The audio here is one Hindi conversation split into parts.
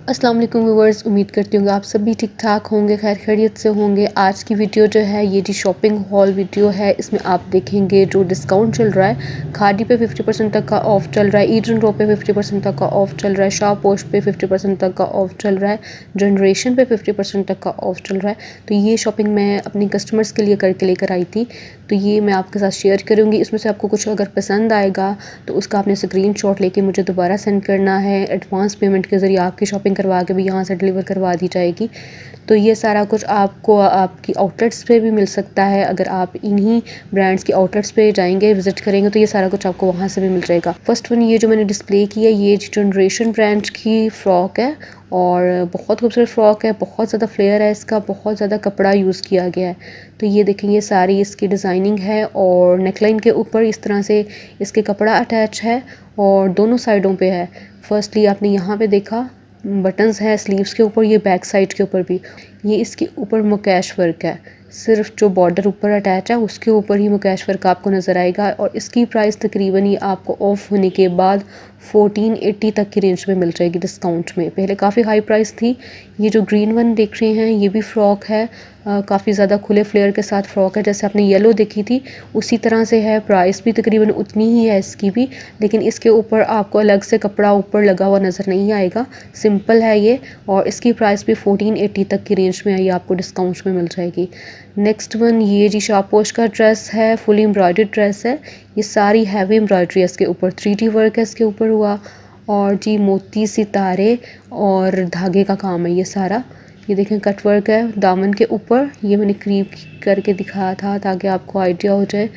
अस्सलाम वालेकुम व्यूअर्स, उम्मीद करती हूँ आप सभी ठीक ठाक होंगे, खैर खैरियत से होंगे। आज की वीडियो जो है ये जी शॉपिंग हॉल वीडियो है। इसमें आप देखेंगे जो डिस्काउंट चल रहा है, खादी पे 50% तक का ऑफ चल रहा है, ईडन रो पे 50% तक का ऑफ चल रहा है, शाह पोस्ट पे 50% तक का ऑफ चल रहा है, जनरेशन पे 50% तक का ऑफ चल रहा है। तो ये शॉपिंग मैं अपनी कस्टमर्स के लिए करके लेकर आई थी, तो ये मैं आपके साथ शेयर करूँगी। इसमें से आपको कुछ अगर पसंद आएगा तो उसका आपने स्क्रीनशॉट लेके मुझे दोबारा सेंड करना है। एडवांस पेमेंट के ज़रिए आपकी शॉपिंग करवा के भी यहाँ से डिलीवर करवा दी जाएगी। तो ये सारा कुछ आपको आपकी आउटलेट्स पे भी मिल सकता है। अगर आप इन्हीं ब्रांड्स की आउटलेट्स पे जाएंगे, विजिट करेंगे, तो ये सारा कुछ आपको वहाँ से भी मिल जाएगा। फर्स्ट वन ये जो मैंने डिस्प्ले की है, ये जनरेशन ब्रांड की फ़्रॉक है और बहुत खूबसूरत फ़्रॉक है, बहुत ज़्यादा फ्लेयर है इसका, बहुत ज़्यादा कपड़ा यूज़ किया गया है। तो ये देखें, ये सारी इसकी डिज़ाइनिंग है और नेकलाइन के ऊपर इस तरह से इसके कपड़ा अटैच है और दोनों साइडों पे है। फर्स्टली आपने यहाँ पे देखा बटन्स हैं स्लीव्स के ऊपर, ये बैक साइड के ऊपर भी। ये इसके ऊपर मुकेश वर्क है, सिर्फ जो बॉर्डर ऊपर अटैच है उसके ऊपर ही मुकेश वर्क आपको नज़र आएगा। और इसकी प्राइस तकरीबन ये आपको ऑफ होने के बाद 1480 तक की रेंज में मिल जाएगी डिस्काउंट में। पहले काफ़ी हाई प्राइस थी। ये जो ग्रीन वन देख रहे हैं ये भी फ़्रॉक है, काफ़ी ज़्यादा खुले फ्लेयर के साथ फ़्रॉक है। जैसे आपने येलो देखी थी उसी तरह से है, प्राइस भी तकरीबन उतनी ही है इसकी भी, लेकिन इसके ऊपर आपको अलग से कपड़ा ऊपर लगा हुआ नज़र नहीं आएगा, सिंपल है ये। और इसकी प्राइस भी 1480 तक की रेंज में ये आपको डिस्काउंट में मिल जाएगी। नेक्स्ट वन ये जी शापोश का ड्रेस है, फुली एम्ब्रॉयडर्ड ड्रेस है। ये सारी हैवी एम्ब्रॉयडरी है इसके ऊपर, 3D वर्क है इसके ऊपर हुआ और जी मोती सितारे और धागे का काम है ये सारा। ये देखें कट वर्क है दामन के ऊपर, ये मैंने क्रीप करके दिखाया था ताकि आपको आइडिया हो जाए।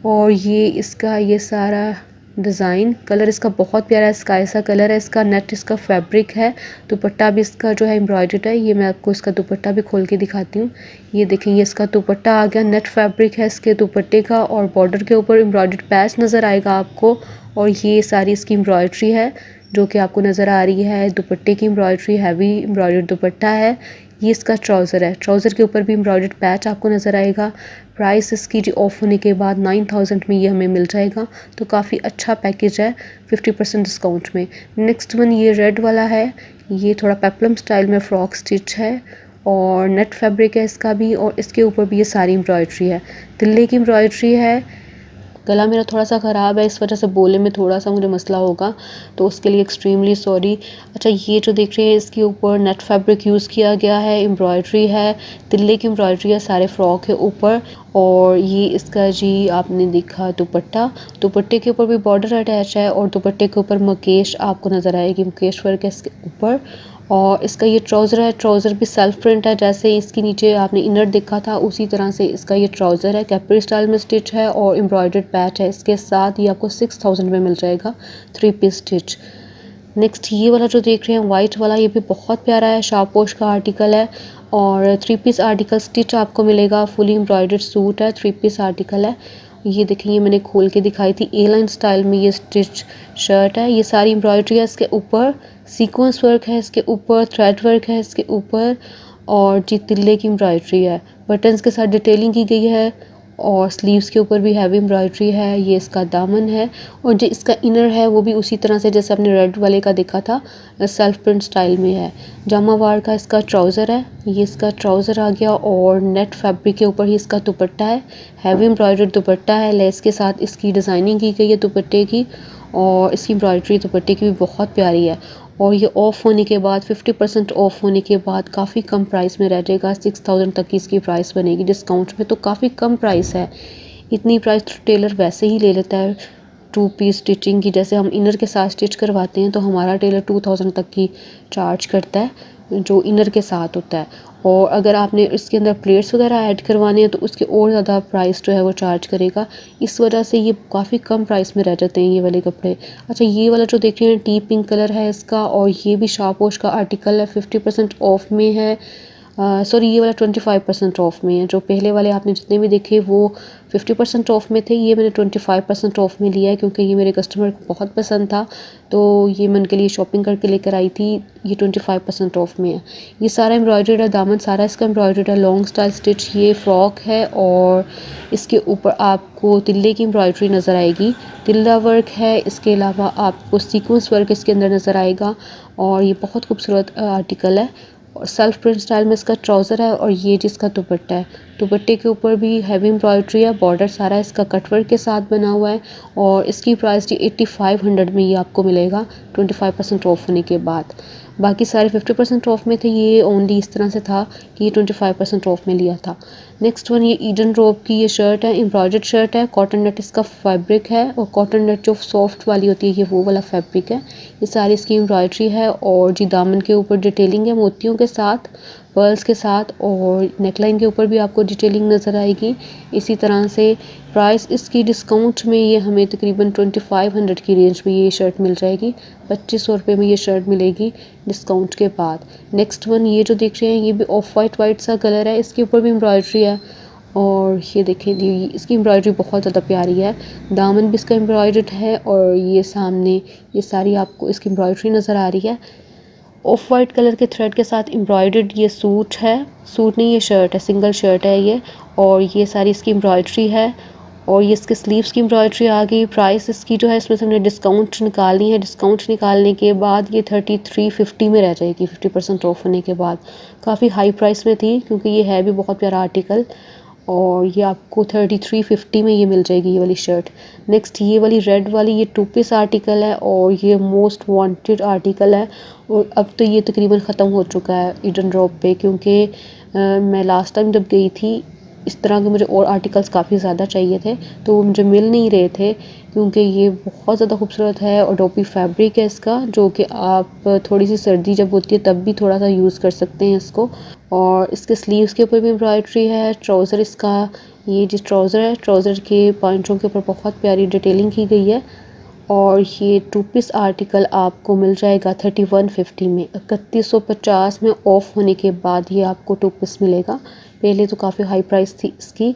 और ये इसका ये सारा डिज़ाइन, कलर इसका बहुत प्यारा है, स्काई सा कलर है इसका, नेट इसका फैब्रिक है। दुपट्टा भी इसका जो है एम्ब्रॉयडर्ड है। ये मैं आपको इसका दुपट्टा भी खोल के दिखाती हूँ। ये देखें, ये इसका दुपट्टा आ गया, नेट फैब्रिक है इसके दुपट्टे का और बॉर्डर के ऊपर एम्ब्रॉयडर्ड पैच नज़र आएगा आपको। और ये सारी इसकी एम्ब्रॉयडरी है जो कि आपको नज़र आ रही है, दुपट्टे की एम्ब्रॉयडरी, हैवी एम्ब्रॉयडर्ड दुपट्टा है। ये इसका ट्राउज़र है, ट्राउज़र के ऊपर भी एम्ब्रॉयडर्ड पैच आपको नज़र आएगा। प्राइस इसकी जी ऑफ होने के बाद 9000 में ये हमें मिल जाएगा, तो काफ़ी अच्छा पैकेज है 50% डिस्काउंट में। नेक्स्ट वन ये रेड वाला है, ये थोड़ा पेप्लम स्टाइल में फ़्रॉक स्टिच है और नेट फैब्रिक है इसका भी, और इसके ऊपर भी ये सारी एम्ब्रॉयडरी है, तिल्ले की एम्ब्रॉयडरी है। गला मेरा थोड़ा सा ख़राब है, इस वजह से बोलने में थोड़ा सा मुझे मसला होगा, तो उसके लिए एक्सट्रीमली सॉरी। अच्छा, ये जो देख रहे हैं इसके ऊपर नेट फैब्रिक यूज़ किया गया है, एम्ब्रॉयडरी है, तिल्ले की एम्ब्रॉयडरी है सारे फ्रॉक के ऊपर। और ये इसका जी आपने देखा दुपट्टा, दुपट्टे के ऊपर भी बॉर्डर अटैच है और दुपट्टे के ऊपर मुकेश आपको नज़र आएगी, मुकेश वर्क है इसके ऊपर। और इसका ये ट्राउज़र है, ट्राउज़र भी सेल्फ प्रिंट है, जैसे इसके नीचे आपने इनर देखा था उसी तरह से इसका ये ट्राउज़र है, कैपरी स्टाइल में स्टिच है और एम्ब्रॉयडर्ड पैच है इसके साथ। ये आपको 6000 में मिल जाएगा 3 पीस स्टिच। नेक्स्ट ये वाला जो देख रहे हैं वाइट वाला, ये भी बहुत प्यारा है, शापोश का आर्टिकल है और 3 पीस आर्टिकल स्टिच आपको मिलेगा, फुली एम्ब्रॉयडर्ड सूट है, 3 पीस आर्टिकल है। ये देखिए, ये मैंने खोल के दिखाई थी, ए लाइन स्टाइल में ये स्टिच शर्ट है। ये सारी एम्ब्रॉयडरी है इसके ऊपर, सीक्वेंस वर्क है इसके ऊपर, थ्रेड वर्क है इसके ऊपर और जी तिल्ले की एम्ब्रॉयडरी है, बटन्स के साथ डिटेलिंग की गई है और स्लीव्स के ऊपर भी हैवी एम्ब्रॉयडरी है। ये इसका दामन है और जो इसका इनर है वो भी उसी तरह से जैसे आपने रेड वाले का देखा था, सेल्फ प्रिंट स्टाइल में है। जामावार का इसका ट्राउज़र है, ये इसका ट्राउज़र आ गया और नेट फैब्रिक के ऊपर ही इसका दुपट्टा है, हैवी एम्ब्रॉयडर्ड दुपट्टा है, लेस के साथ इसकी डिज़ाइनिंग की गई है दुपट्टे की और इसकी एम्ब्रॉयडरी दुपट्टे की भी बहुत प्यारी है। और ये ऑफ़ होने के बाद 50% ऑफ़ होने के बाद काफ़ी कम प्राइस में रह जाएगा, 6000 तक की इसकी प्राइस बनेगी डिस्काउंट में, तो काफ़ी कम प्राइस है। इतनी प्राइस तो टेलर वैसे ही ले लेता है 2 पीस स्टिचिंग की, जैसे हम इनर के साथ स्टिच करवाते हैं तो हमारा टेलर 2000 तक की चार्ज करता है जो इनर के साथ होता है। और अगर आपने इसके अंदर प्लेट्स वगैरह ऐड करवाने हैं तो उसके और ज़्यादा प्राइस जो है वो चार्ज करेगा, इस वजह से ये काफ़ी कम प्राइस में रह जाते हैं ये वाले कपड़े। अच्छा, ये वाला जो देख रहे हैं टी पिंक कलर है इसका और ये भी शापोश का आर्टिकल है, 50% ऑफ में है सॉरी ये वाला 25% ऑफ में है। जो पहले वाले आपने जितने भी देखे वो 50% ऑफ में थे, ये मैंने 25% ऑफ में लिया है क्योंकि ये मेरे कस्टमर को बहुत पसंद था, तो ये मैं उनके लिए शॉपिंग करके लेकर आई थी। ये 25% ऑफ में है। ये सारा एम्ब्रॉयडर्ड है, दामन सारा इसका एम्ब्रॉयडर्ड है, लॉन्ग स्टाइल स्टिच ये फ्रॉक है और इसके ऊपर आपको तिल्ले की एम्ब्रॉयडरी नज़र आएगी, तिल्ला वर्क है। इसके अलावा आपको सीक्वेंस वर्क इसके अंदर नज़र आएगा और ये बहुत खूबसूरत आर्टिकल है। और सेल्फ प्रिंट स्टाइल में इसका ट्राउज़र है और ये जिसका दुपट्टा है, दुपट्टे के ऊपर भी हैवी एम्ब्रॉयडरी है, बॉर्डर सारा इसका कटवर्क के साथ बना हुआ है और इसकी प्राइस जी 8500 में ये आपको मिलेगा 25% ऑफ होने के बाद। बाकी सारे 50% ऑफ में थे, ये ओनली इस तरह से था कि ये 25% ऑफ में लिया था। नेक्स्ट वन ये ईडन रोब की ये शर्ट है, एम्ब्रॉयडर्ड शर्ट है, कॉटन नेट इसका फैब्रिक है और कॉटन नेट जो सॉफ्ट वाली होती है ये वो वाला फैब्रिक है। ये सारी इसकी एम्ब्रॉयडरी है और जी दामन के ऊपर डिटेलिंग है मोतियों के साथ, पर्ल्स के साथ और नेकलाइन के ऊपर भी आपको डिटेलिंग नज़र आएगी। इसी तरह से प्राइस इसकी डिस्काउंट में ये हमें तकरीबन 2500 की रेंज में ये शर्ट मिल जाएगी, 2500 रुपये में ये शर्ट मिलेगी डिस्काउंट के बाद। नेक्स्ट वन ये जो देख रहे हैं ये भी ऑफ वाइट सा कलर है, इसके ऊपर भी एम्ब्रॉयडरी है और ये देखें जी इसकी एम्ब्रॉयडरी बहुत ज़्यादा प्यारी है, दामन भी इसका एम्ब्रॉयडर्ड है और ये सामने ये सारी आपको इसकी एम्ब्रॉयडरी नज़र आ रही है। ऑफ वाइट कलर के थ्रेड के साथ एम्ब्रॉयडर्ड ये सूट है, सूट नहीं ये शर्ट है, सिंगल शर्ट है ये और ये सारी इसकी एम्ब्रॉयडरी है और ये इसके स्लीव्स की एम्ब्रॉयडरी आ गई। प्राइस इसकी जो है इसमें से हमने डिस्काउंट निकालनी है, डिस्काउंट निकालने के बाद ये 3350 में रह जाएगी 50% ऑफ होने के बाद। काफ़ी हाई प्राइस में थी क्योंकि ये है भी बहुत प्यारा आर्टिकल और ये आपको 3350 में ये मिल जाएगी ये वाली शर्ट। नेक्स्ट ये वाली रेड वाली ये 2 पीस आर्टिकल है और ये मोस्ट वांटेड आर्टिकल है और अब तो ये तकरीबन ख़त्म हो चुका है ईडन ड्रॉप पे क्योंकि मैं लास्ट टाइम जब गई थी इस तरह के मुझे और आर्टिकल्स काफ़ी ज़्यादा चाहिए थे तो वो मुझे मिल नहीं रहे थे क्योंकि ये बहुत ज़्यादा खूबसूरत है और डोपी फैब्रिक है इसका, जो कि आप थोड़ी सी सर्दी जब होती है तब भी थोड़ा सा यूज़ कर सकते हैं इसको। और इसके स्लीव्स के ऊपर भी एम्ब्रॉयडरी है, ट्राउज़र इसका ये जिस ट्राउज़र है ट्राउज़र के पॉइंटों के ऊपर बहुत प्यारी डिटेलिंग की गई है और ये 2 पीस आर्टिकल आपको मिल जाएगा 3150 में, 3150 में ऑफ होने के बाद ये आपको 2 पीस मिलेगा। पहले तो काफ़ी हाई प्राइस थी इसकी।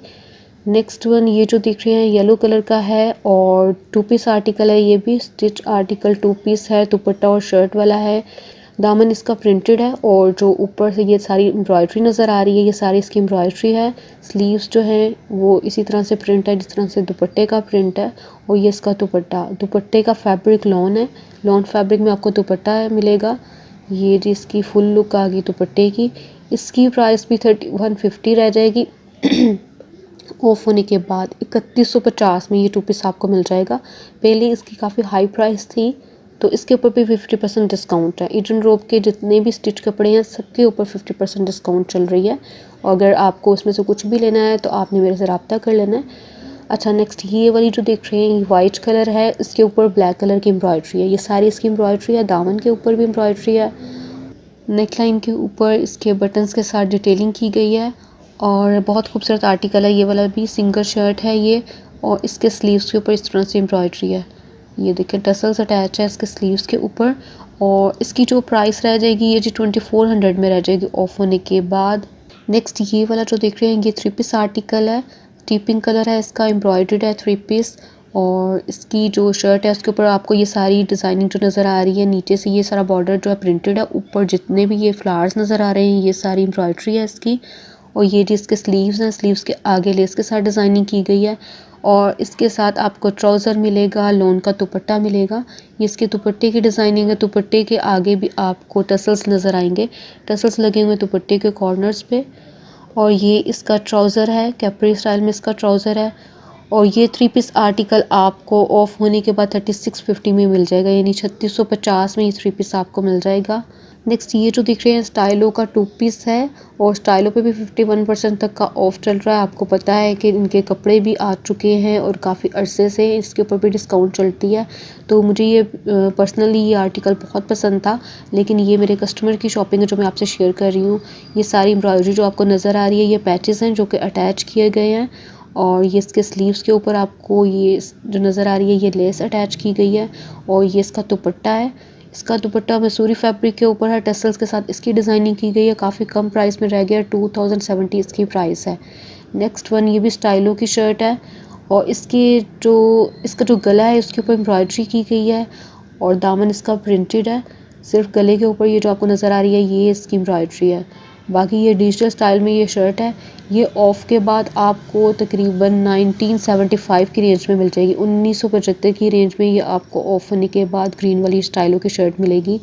नेक्स्ट वन ये जो दिख रहे हैं येलो कलर का है और 2 पीस आर्टिकल है, ये भी स्टिच आर्टिकल 2 पीस है, दुपट्टा और शर्ट वाला है, दामन इसका प्रिंटेड है और जो ऊपर से ये सारी एम्ब्रॉयडरी नज़र आ रही है ये सारी इसकी एम्ब्रॉयडरी है। स्लीव्स जो है वो इसी तरह से प्रिंट है जिस तरह से दुपट्टे का प्रिंट है और ये इसका दुपट्टा, दुपट्टे का फैब्रिक लॉन है, लॉन फैब्रिक में आपको दुपट्टा मिलेगा। ये जी इसकी फुल लुक आ गई दुपट्टे की। इसकी प्राइस भी 3150 रह जाएगी ऑफ होने के बाद 3150 में ये 2 पीस आपको मिल जाएगा। पहले इसकी काफ़ी हाई प्राइस थी तो इसके ऊपर भी 50% डिस्काउंट है। ईडन रोब के जितने भी स्टिच कपड़े हैं सबके ऊपर 50% डिस्काउंट चल रही है और अगर आपको उसमें से कुछ भी लेना है तो आपने मेरे से रब्ता कर लेना है। अच्छा नेक्स्ट ये वाली जो देख रहे हैं ये वाइट कलर है, इसके ऊपर ब्लैक कलर की एम्ब्रॉयडरी है, ये सारी इसकी एम्ब्रॉयडरी है, दामन के ऊपर भी एम्ब्रॉयडरी है, नेकलाइन के ऊपर इसके बटन्स के साथ डिटेलिंग की गई है और बहुत खूबसूरत आर्टिकल है। ये वाला भी सिंगल शर्ट है ये और इसके स्लीव्स के ऊपर इस तरह से एम्ब्रॉयडरी है, ये देखिए टसल्स अटैच है इसके स्लीव्स के ऊपर और इसकी जो प्राइस रह जाएगी ये जी 2400 में रह जाएगी ऑफ होने के बाद। नेक्स्ट ये वाला जो देख रहे हैं ये 3 पीस आर्टिकल है, टीपिंग कलर है इसका, एम्ब्रॉयडर्ड है 3 पीस और इसकी जो शर्ट है उसके ऊपर आपको ये सारी डिज़ाइनिंग जो नज़र आ रही है, नीचे से ये सारा बॉर्डर जो है प्रिंटेड है, ऊपर जितने भी ये फ्लावर्स नज़र आ रहे हैं ये सारी एम्ब्रॉयडरी है इसकी और ये जी इसके स्लीव्स हैं, स्लीव्स के आगे लेस के साथ डिज़ाइनिंग की गई है और इसके साथ आपको ट्राउज़र मिलेगा, लॉन का दुपट्टा मिलेगा। ये इसके दुपट्टे की डिज़ाइनिंग है, दुपट्टे के आगे भी आपको टसल्स नज़र आएंगे, टसल्स लगे हुए दुपट्टे के कॉर्नर्स पे और ये इसका ट्राउज़र है, कैप्री स्टाइल में इसका ट्राउज़र है और ये 3 पीस आर्टिकल आपको ऑफ होने के बाद 3650 में मिल जाएगा, यानी 3650 में ये 3 पीस आपको मिल जाएगा। नेक्स्ट ये जो दिख रहे हैं स्टाइलो का 2 पीस है और स्टाइलो पे भी 51% तक का ऑफ चल रहा है। आपको पता है कि इनके कपड़े भी आ चुके हैं और काफ़ी अरसे से इसके ऊपर भी डिस्काउंट चलती है, तो मुझे ये पर्सनली ये आर्टिकल बहुत पसंद था, लेकिन ये मेरे कस्टमर की शॉपिंग है जो मैं आपसे शेयर कर रही हूँ। ये सारी एम्ब्रॉयडरी जो आपको नज़र आ रही है ये पैचेस हैं जो कि अटैच किए गए हैं और ये इसके स्लीव्स के ऊपर आपको ये जो नज़र आ रही है ये लेस अटैच की गई है और ये इसका दुपट्टा है। इसका दुपट्टा मसूरी फैब्रिक के ऊपर है, टसल्स के साथ इसकी डिज़ाइनिंग की गई है। काफ़ी कम प्राइस में रह गया, 2070 इसकी प्राइस है। नेक्स्ट वन, ये भी स्टाइलो की शर्ट है और इसका जो गला है उसके ऊपर एम्ब्रॉयडरी की गई है और दामन इसका प्रिंटेड है। सिर्फ गले के ऊपर ये जो आपको नज़र आ रही है ये इसकी एम्ब्रॉयडरी है। बाकी ये डिजिटल स्टाइल में ये शर्ट है। ये ऑफ के बाद आपको तकरीबन 1975 की रेंज में मिल जाएगी। 1975 की रेंज में ये आपको ऑफ होने के बाद ग्रीन वाली स्टाइलों की शर्ट मिलेगी।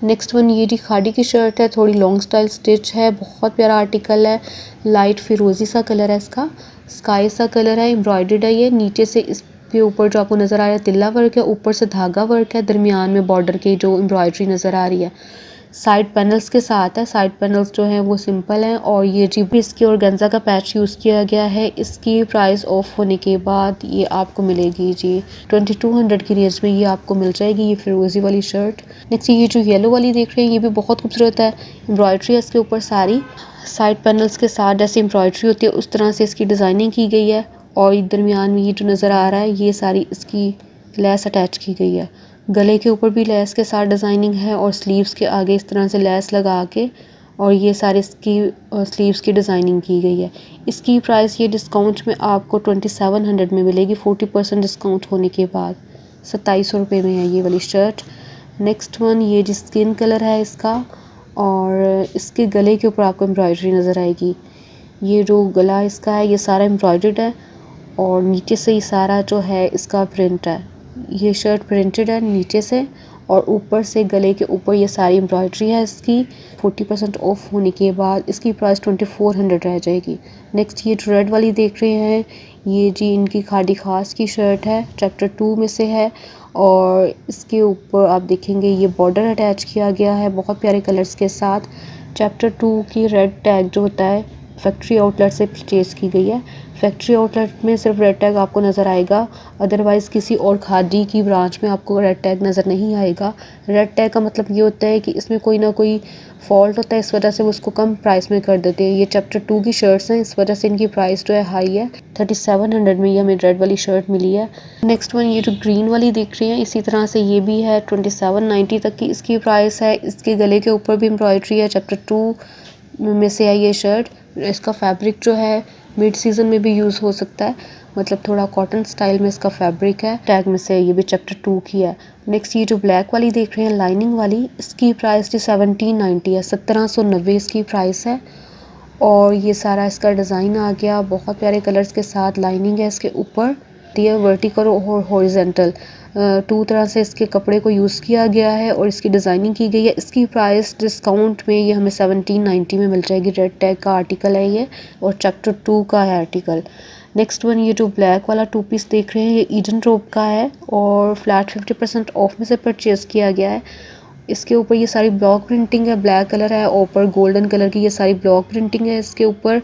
नेक्स्ट वन, ये जी खादी की शर्ट है, थोड़ी लॉन्ग स्टाइल स्टिच है, बहुत प्यारा आर्टिकल है। लाइट फिरोजी सा कलर है इसका, स्काई सा कलर है, एम्ब्रॉयडर्ड है। ये नीचे से इसके ऊपर जो आपको नज़र आ रहा है तिल्ला वर्क है, ऊपर से धागा वर्क है, दरमियान में बॉर्डर की जो एम्ब्रॉयडरी नज़र आ रही है। साइड पैनल्स के साथ है, साइड पैनल्स जो हैं वो सिंपल हैं और ये जी भी इसकी ऑर्गेन्जा का पैच यूज़ किया गया है। इसकी प्राइस ऑफ होने के बाद ये आपको मिलेगी जी 2200 की रेंज में ये आपको मिल जाएगी ये फिरोजी वाली शर्ट। नेक्स्ट ये जो येलो वाली देख रहे हैं ये भी बहुत खूबसूरत है, एम्ब्रॉयडरी है इसके ऊपर सारी। साइड पैनल्स के साथ जैसे एम्ब्रॉयडरी होती है उस तरह से इसकी डिज़ाइनिंग की गई है और दरमियान में ये जो नज़र आ रहा है ये सारी इसकी लेस अटैच की गई है। गले के ऊपर भी लेस के साथ डिज़ाइनिंग है और स्लीव्स के आगे इस तरह से लेस लगा के और ये सारी इसकी स्लीव्स की डिज़ाइनिंग की गई है। इसकी प्राइस ये डिस्काउंट में आपको 2700 में मिलेगी, 40% डिस्काउंट होने के बाद 2700 रुपये में है ये वाली शर्ट। नेक्स्ट वन, ये जी स्किन कलर है इसका और इसके गले के ऊपर आपको एम्ब्रॉयडरी नज़र आएगी। ये जो गला इसका है ये सारा एम्ब्रॉयडर्ड है और नीचे से ही सारा जो है इसका प्रिंट है। ये शर्ट प्रिंटेड है नीचे से और ऊपर से गले के ऊपर ये सारी एम्ब्रॉयडरी है इसकी। 40% ऑफ होने के बाद इसकी प्राइस 2400 रह जाएगी। नेक्स्ट ये जो रेड वाली देख रहे हैं ये जी इनकी खादी खास की शर्ट है, चैप्टर 2 में से है और इसके ऊपर आप देखेंगे ये बॉर्डर अटैच किया गया है बहुत प्यारे कलर्स के साथ। चैप्टर 2 की रेड टैग जो होता है फैक्ट्री आउटलेट से परचेज़ की गई है। फैक्ट्री आउटलेट में सिर्फ रेड टैग आपको नज़र आएगा, अदरवाइज़ किसी और खादी की ब्रांच में आपको रेड टैग नज़र नहीं आएगा। रेड टैग का मतलब ये होता है कि इसमें कोई ना कोई फॉल्ट होता है, इस वजह से वो उसको कम प्राइस में कर देते हैं। ये चैप्टर 2 की शर्ट्स हैं, इस वजह से इनकी प्राइस जो है हाई है। 3700 में ये हमें रेड वाली शर्ट मिली है। नेक्स्ट वन, ये जो ग्रीन वाली देख रहे हैं इसी तरह से ये भी है 2790 तक की इसकी प्राइस है। इसके गले के ऊपर भी एम्ब्रॉयडरी है, चैप्टर 2 में से है ये शर्ट। इसका फैब्रिक जो है मिड सीज़न में भी यूज़ हो सकता है, मतलब थोड़ा कॉटन स्टाइल में इसका फैब्रिक है। टैग में से ये भी चैप्टर 2 की है। नेक्स्ट ये जो ब्लैक वाली देख रहे हैं लाइनिंग वाली, इसकी प्राइस जी 1790 है, 1790 इसकी प्राइस है और ये सारा इसका डिज़ाइन आ गया बहुत प्यारे कलर्स के साथ। लाइनिंग है इसके ऊपर, दिया वर्टिकल और हॉरिजेंटल 2 तरह से इसके कपड़े को यूज़ किया गया है और इसकी डिज़ाइनिंग की गई है। इसकी प्राइस डिस्काउंट में ये हमें 1790 में मिल जाएगी। रेड टैग का आर्टिकल है ये और चैप्टर 2 का है आर्टिकल। नेक्स्ट वन, ये जो ब्लैक वाला 2 पीस देख रहे हैं ये ईडन रोब का है और फ्लैट 50% ऑफ में से परचेज़ किया गया है। इसके ऊपर ये सारी ब्लॉक प्रिंटिंग है, ब्लैक कलर है, ऊपर गोल्डन कलर की ये सारी ब्लॉक प्रिंटिंग है इसके ऊपर।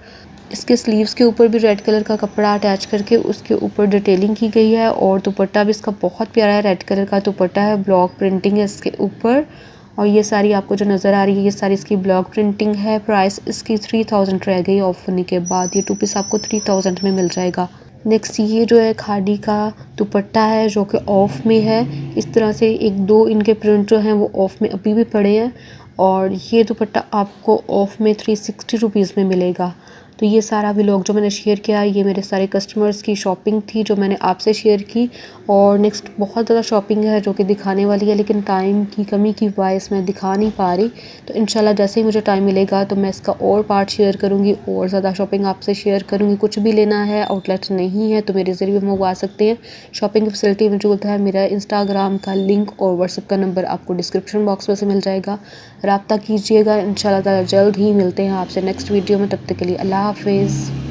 इसके स्लीव्स के ऊपर भी रेड कलर का कपड़ा अटैच करके उसके ऊपर डिटेलिंग की गई है और दुपट्टा भी इसका बहुत प्यारा है, रेड कलर का दुपट्टा है, ब्लॉक प्रिंटिंग है इसके ऊपर और ये सारी आपको जो नज़र आ रही है ये सारी इसकी ब्लॉक प्रिंटिंग है। प्राइस इसकी 3000 रह गई ऑफ होने के बाद, ये 2 पीस आपको 3000 में मिल जाएगा। नेक्स्ट ये जो है खादी का दुपट्टा है जो कि ऑफ में है। इस तरह से 1-2 इनके प्रिंट जो हैं वो ऑफ में अभी भी पड़े हैं और ये दुपट्टा आपको ऑफ में 360 रुपीज़ में मिलेगा। तो ये सारा व्लॉग जो मैंने शेयर किया ये मेरे सारे कस्टमर्स की शॉपिंग थी जो मैंने आपसे शेयर की और नेक्स्ट बहुत ज़्यादा शॉपिंग है जो कि दिखाने वाली है लेकिन टाइम की कमी की वजह मैं दिखा नहीं पा रही। तो इंशाल्लाह जैसे ही मुझे टाइम मिलेगा तो मैं इसका और पार्ट शेयर करूँगी और ज़्यादा शॉपिंग आपसे शेयर करूँगी। कुछ भी लेना है आउटलेट नहीं है तो मेरे ज़रिए मंगवा सकते हैं। शॉपिंग की फैसिलिटी मौजूद है, मेरा इंस्टाग्राम का लिंक और व्हाट्सएप का नंबर आपको डिस्क्रिप्शन बॉक्स में से मिल जाएगा, रब्ता कीजिएगा। इंशाल्लाह ताला जल्द ही मिलते हैं आपसे नेक्स्ट वीडियो में, तब तक के लिए अल्लाह हाफिज़।